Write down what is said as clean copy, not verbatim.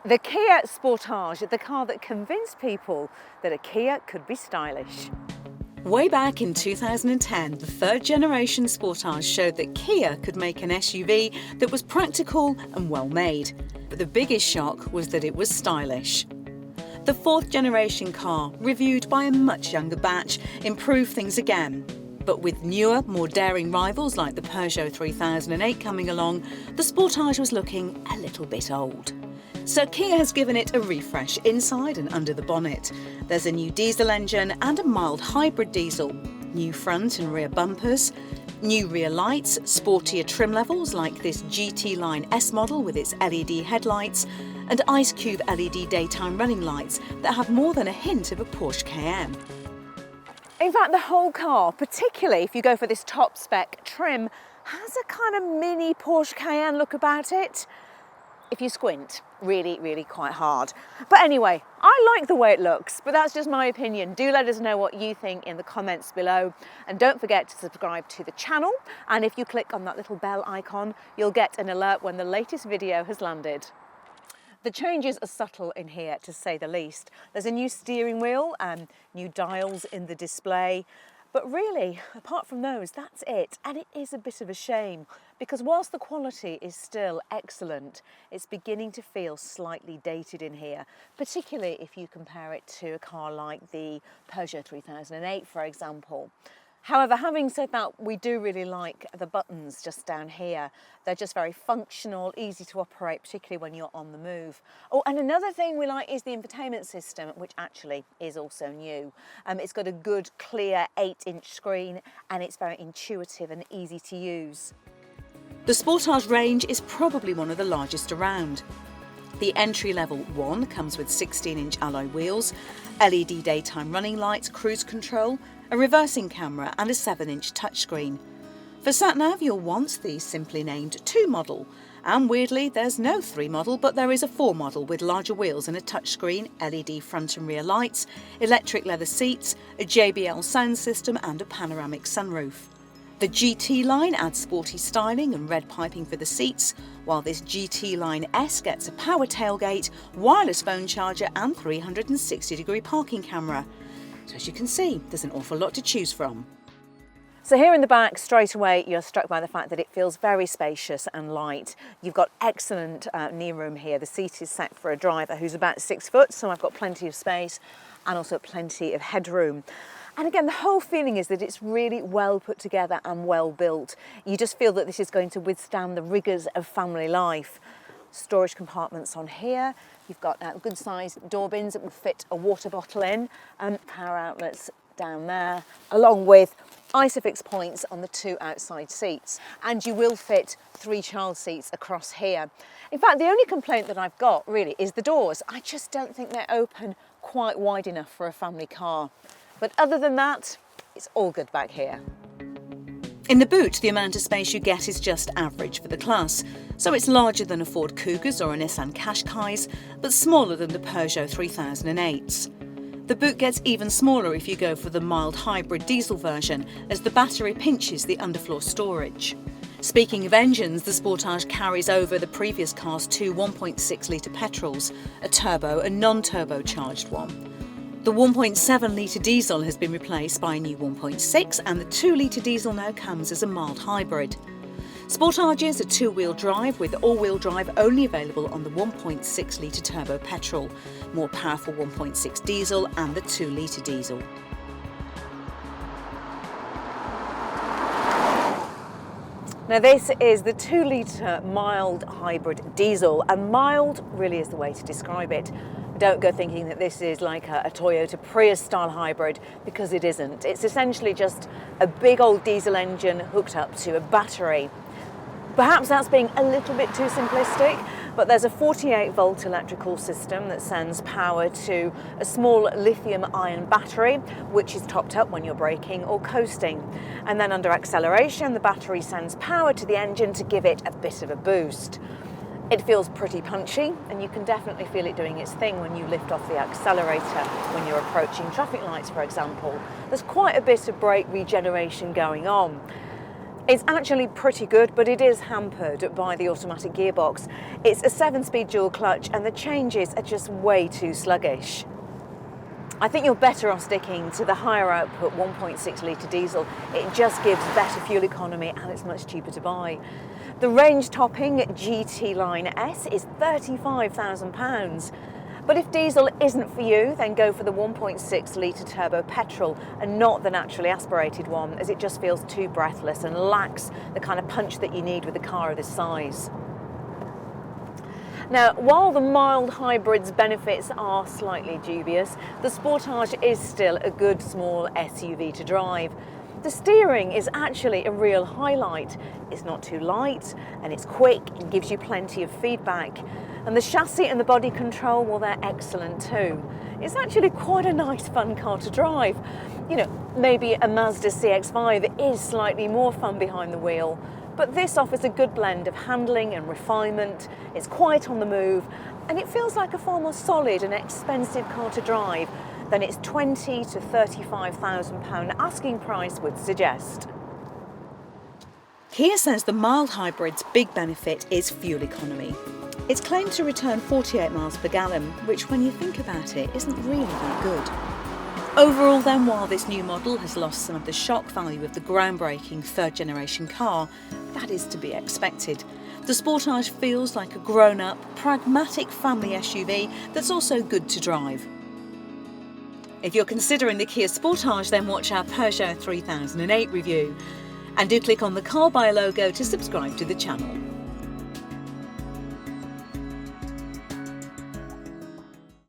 The Kia Sportage, the car that convinced people that a Kia could be stylish. Way back in 2010, the third generation Sportage showed that Kia could make an SUV that was practical and well made. But the biggest shock was that it was stylish. The fourth generation car, reviewed by a much younger batch, improved things again. But with newer, more daring rivals like the Peugeot 3008 coming along, the Sportage was looking a little bit old. So Kia has given it a refresh inside and under the bonnet. There's a new diesel engine and a mild hybrid diesel, new front and rear bumpers, new rear lights, sportier trim levels like this GT Line S model with its LED headlights, and Ice Cube LED daytime running lights that have more than a hint of a Porsche Cayenne. In fact, the whole car, particularly if you go for this top spec trim, has a kind of mini Porsche Cayenne look about it. If you squint really quite hard. But anyway, I like the way it looks, but that's just my opinion. Do let us know what you think in the comments below, and don't forget to subscribe to the channel, and if you click on that little bell icon, you'll get an alert when the latest video has landed. The changes are subtle in here, to say the least. There's a new steering wheel and new dials in the display. But really, apart from those, that's it. And it is a bit of a shame, because whilst the quality is still excellent, it's beginning to feel slightly dated in here, particularly if you compare it to a car like the Peugeot 3008, for example. However, having said that, we do really like the buttons just down here. They're just very functional, easy to operate, particularly when you're on the move. Oh, and another thing we like is the infotainment system, which actually is also new. It's got a good, clear 8-inch screen, and it's very intuitive and easy to use. The Sportage range is probably one of the largest around. The entry-level one comes with 16-inch alloy wheels, LED daytime running lights, cruise control, a reversing camera and a 7-inch touchscreen. For sat-nav you'll want the simply named 2 model, and weirdly there's no 3 model, but there is a 4 model with larger wheels and a touchscreen, LED front and rear lights, electric leather seats, a JBL sound system and a panoramic sunroof. The GT line adds sporty styling and red piping for the seats, while this GT Line S gets a power tailgate, wireless phone charger and 360-degree parking camera. So as you can see, there's an awful lot to choose from. So here in the back, straight away, you're struck by the fact that it feels very spacious and light. You've got excellent knee room here. The seat is set for a driver who's about 6 foot, so I've got plenty of space and also plenty of headroom. And again, the whole feeling is that it's really well put together and well built. You just feel that this is going to withstand the rigours of family life. Storage compartments on here. You've got good sized door bins that will fit a water bottle in, power outlets down there, along with ISOFIX points on the 2 outside seats. And you will fit 3 child seats across here. In fact, the only complaint that I've got really is the doors. I just don't think they're open quite wide enough for a family car. But other than that, it's all good back here. In the boot, the amount of space you get is just average for the class, so it's larger than a Ford Kugas or a Nissan Qashqais, but smaller than the Peugeot 3008s. The boot gets even smaller if you go for the mild hybrid diesel version, as the battery pinches the underfloor storage. Speaking of engines, the Sportage carries over the previous car's 2 1.6-litre petrols, a turbo and non-turbo charged one. The 1.7-litre diesel has been replaced by a new 1.6, and the 2-litre diesel now comes as a mild hybrid. Sportages are 2-wheel drive, with all-wheel drive only available on the 1.6-litre turbo petrol, more powerful 1.6 diesel and the 2-litre diesel. Now this is the 2-litre mild hybrid diesel, and mild really is the way to describe it. Don't go thinking that this is like a Toyota Prius style hybrid, because it isn't. It's essentially just a big old diesel engine hooked up to a battery. Perhaps that's being a little bit too simplistic, but there's a 48-volt electrical system that sends power to a small lithium-ion battery, which is topped up when you're braking or coasting. And then under acceleration, the battery sends power to the engine to give it a bit of a boost. It feels pretty punchy, and you can definitely feel it doing its thing when you lift off the accelerator when you're approaching traffic lights, for example. There's quite a bit of brake regeneration going on. It's actually pretty good, but it is hampered by the automatic gearbox. It's a 7-speed dual clutch and the changes are just way too sluggish. I think you're better off sticking to the higher output 1.6 litre diesel. It just gives better fuel economy and it's much cheaper to buy. The range topping GT Line S is £35,000. But if diesel isn't for you, then go for the 1.6 litre turbo petrol and not the naturally aspirated one, as it just feels too breathless and lacks the kind of punch that you need with a car of this size. Now, while the mild hybrid's benefits are slightly dubious, the Sportage is still a good small SUV to drive. The steering is actually a real highlight. It's not too light and it's quick and gives you plenty of feedback. And the chassis and the body control, well, they're excellent too. It's actually quite a nice, fun car to drive. You know, maybe a Mazda CX-5 is slightly more fun behind the wheel, but this offers a good blend of handling and refinement. It's quite on the move, and it feels like a far more solid and expensive car to drive than its £20,000 to £35,000 asking price would suggest. Kia says the mild hybrid's big benefit is fuel economy. It's claimed to return 48 miles per gallon, which when you think about it isn't really that good. Overall then, while this new model has lost some of the shock value of the groundbreaking third generation car, that is to be expected. The Sportage feels like a grown-up, pragmatic family SUV that's also good to drive. If you're considering the Kia Sportage, then watch our Peugeot 3008 review. And do click on the Carbuyer logo to subscribe to the channel.